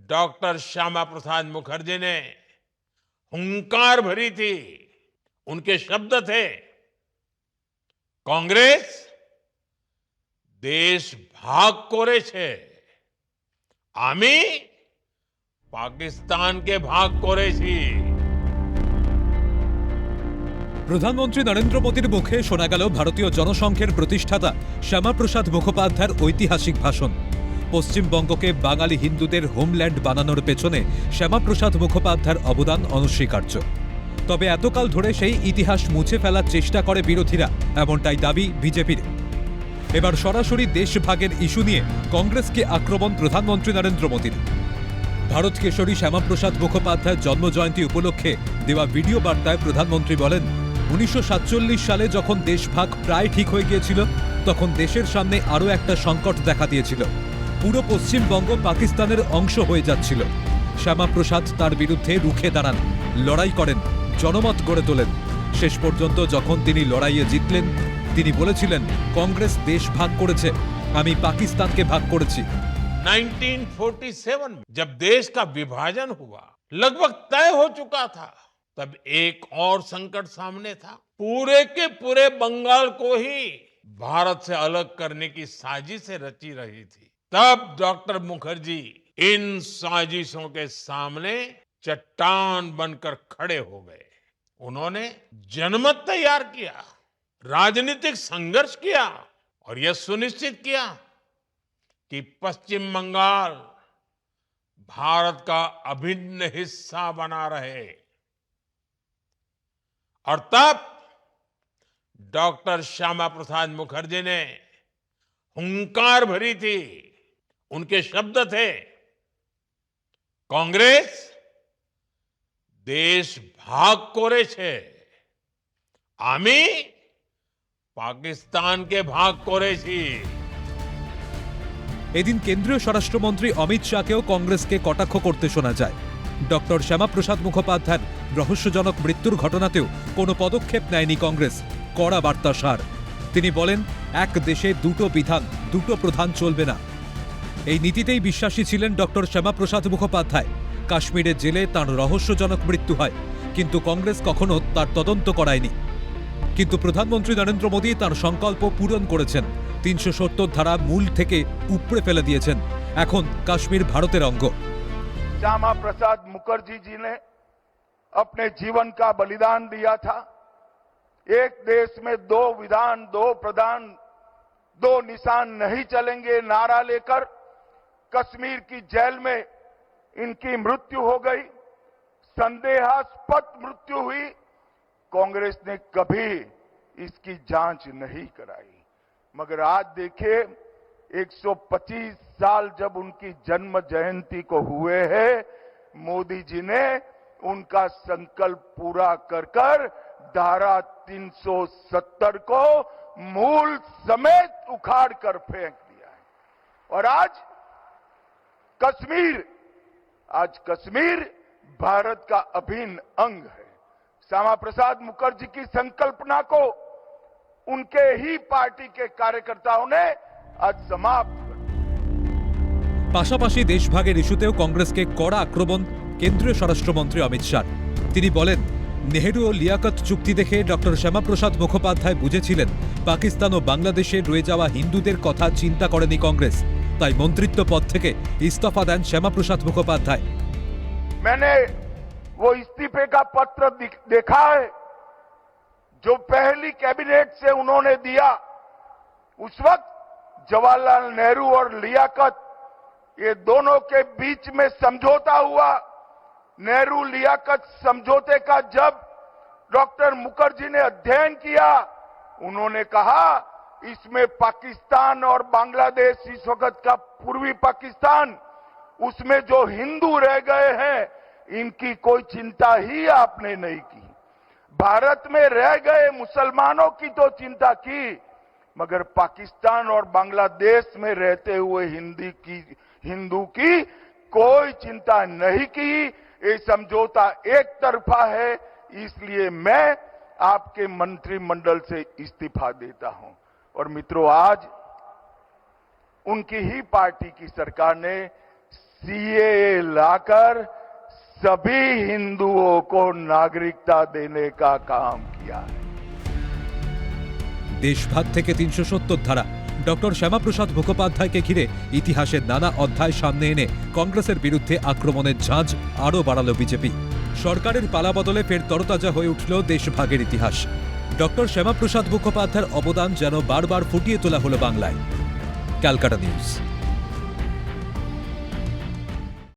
Doctor Shyama Prasad Mukherjee ने हुंकार भरी थी। उनके शब्द थे, कांग्रेस देश भाग करे छे, आमी पाकिस्तान के भाग करे छी। প্রধানমন্ত্রী নরেন্দ্র মোদীর মুখে শোনা গেল ভারতীয় জনসংঘের প্রতিষ্ঠাতা শ্যামাপ্রসাদ মুখোপাধ্যায়ের ঐতিহাসিক ভাষণ। পশ্চিমবঙ্গকে বাঙালি হিন্দুদের হোমল্যান্ড বানানোর পেছনে শ্যামাপ্রসাদ মুখোপাধ্যায়ের অবদান অনস্বীকার্য। তবে এতকাল ধরে সেই ইতিহাস মুছে ফেলার চেষ্টা করে বিরোধীরা, এমনটাই দাবি বিজেপির। এবার সরাসরি দেশভাগের ইস্যু নিয়ে কংগ্রেসকে আক্রমণ প্রধানমন্ত্রী নরেন্দ্র মোদীর। ভারত কেশরী শ্যামাপ্রসাদ মুখোপাধ্যায়ের জন্মজয়ন্তী উপলক্ষে দেওয়া ভিডিও বার্তায় প্রধানমন্ত্রী বলেন, 1947 সালে যখন দেশভাগ প্রায় ঠিক হয়ে গিয়েছিল, তখন দেশের সামনে আরও একটা সংকট দেখা দিয়েছিল। পুরো পশ্চিমবঙ্গ পাকিস্তানের অংশ হয়ে যাচ্ছিল। শ্যামাপ্রসাদ তার বিরুদ্ধে রুখে দাঁড়ান, লড়াই করেন, জনমত গড়ে তোলেন। শেষ পর্যন্ত যখন তিনি লড়াইয়ে জিতলেন, তিনি বলেছিলেন, কংগ্রেস দেশ ভাগ করেছে, আমি পাকিস্তানকে ভাগ করেছি। 1947 में जब देश का विभाजन हुआ, लगभग तय हो चुका था, तब एक और संकट सामने था। पूरे के पूरे बंगाल को ही भारत से अलग करने की साजिशें रची रही थी। तब डॉक्टर मुखर्जी इन साजिशों के सामने चट्टान बनकर खड़े हो गए। उन्होंने जनमत तैयार किया, राजनीतिक संघर्ष किया और यह सुनिश्चित किया कि पश्चिम बंगाल भारत का अभिन्न हिस्सा बना रहे। और तब डॉक्टर श्यामा प्रसाद मुखर्जी ने हुंकार भरी थी। उनके शब्द थे, कांग्रेस देश भाग करे छे, आमी पाकिस्तान के भाग करे छी। এদিন কেন্দ্রীয় স্বরাষ্ট্রমন্ত্রী অমিত শাহকেও কংগ্রেসকে কটাক্ষ করতে শোনা যায়। ডক্টর শ্যামাপ্রসাদ মুখোপাধ্যায়ের রহস্যজনক মৃত্যুর ঘটনাতেও কোনো পদক্ষেপ নেয়নি কংগ্রেস, কড়া বার্তা সার। তিনি বলেন, এক দেশে দুটো বিধান, দুটো প্রধান চলবে না। এই নীতিতেই বিশ্বাসী ছিলেন ডক্টর শ্যামাপ্রসাদ মুখোপাধ্যায়। কাশ্মীরের জেলে তাঁর রহস্যজনক মৃত্যু হয়, কিন্তু কংগ্রেস কখনো তার তদন্ত করায়নি। কিন্তু প্রধানমন্ত্রী নরেন্দ্র মোদী তাঁর সংকল্প পূরণ করেছেন। 370 ধারা মূল থেকে উপড়ে ফেলে দিয়েছেন। এখন কাশ্মীর ভারতের অঙ্গ। श्यामा प्रसाद मुखर्जी जी ने अपने जीवन का बलिदान दिया था। एक देश में दो विधान, दो प्रधान, दो निशान नहीं चलेंगे नारा लेकर कश्मीर की जेल में इनकी मृत्यु हो गई। संदेहास्पद मृत्यु हुई। कांग्रेस ने कभी इसकी जांच नहीं कराई। मगर आज देखिए, 125 साल जब उनकी जन्म जयंती को हुए हैं, मोदी जी ने उनका संकल्प पूरा कर कर धारा 370 को मूल समेत उखाड़ कर फेंक दिया है। और आज कश्मीर भारत का अभिन्न अंग है। श्यामा प्रसाद मुखर्जी की संकल्पना को उनके ही पार्टी के कार्यकर्ताओं ने आज समाप्त कर दिया। পাশাপাশি দেশভাগের ইস্যুতেও কংগ্রেসকে কড়া আক্রমণ কেন্দ্রীয় স্বরাষ্ট্রমন্ত্রী অমিত শাহ। তিনি বলেন, নেহেরু ও লিয়াকত চুক্তি দেখে ডক্টর শ্যামাপ্রসাদ মুখোপাধ্যায় বুঝেছিলেন পাকিস্তান ও বাংলাদেশে রয়ে যাওয়া হিন্দুদের কথা চিন্তা করেনি কংগ্রেস। তাই মন্ত্রিত্ব পদ থেকে ইস্তফা দেন শ্যামাপ্রসাদ মুখোপাধ্যায়। मैंने वो इस्तीफे का पत्र देखा है जो पहली कैबिनेट से उन्होंने दिया। उस वक्त जवाहरलाल नेहरू और लियाकत, ये दोनों के बीच में समझौता हुआ। नेहरू लियाकत समझौते का जब डॉक्टर मुखर्जी ने अध्ययन किया, उन्होंने कहा इसमें पाकिस्तान और बांग्लादेश, इस वक्त का पूर्वी पाकिस्तान, उसमें जो हिंदू रह गए हैं, इनकी कोई चिंता ही आपने नहीं की। भारत में रह गए मुसलमानों की तो चिंता की, मगर पाकिस्तान और बांग्लादेश में रहते हुए हिंदू की कोई चिंता नहीं की। ये समझौता एक तरफा है, इसलिए मैं आपके मंत्रिमंडल से इस्तीफा देता हूं। और मित्रों, आज उनकी ही पार्टी की सरकार ने सीएए लाकर सभी हिंदुओं को नागरिकता देने का काम किया है। দেশভাগ থেকে 370 ধারা ডক্টর শ্যামাপ্রসাদ মুখোপাধ্যায়কে ঘিরে ইতিহাসের নানা অধ্যায় সামনে এনে কংগ্রেসের বিরুদ্ধে আক্রমণের ঝাঁজ আরও বাড়ালো বিজেপি। সরকারের পালাবদলে ফের তরতাজা হয়ে উঠল দেশভাগের ইতিহাস। ডক্টর শ্যামাপ্রসাদ মুখোপাধ্যায়ের অবদান যেন বারবার ফুটিয়ে তোলা হলো বাংলায়। ক্যালকাটা নিউজ।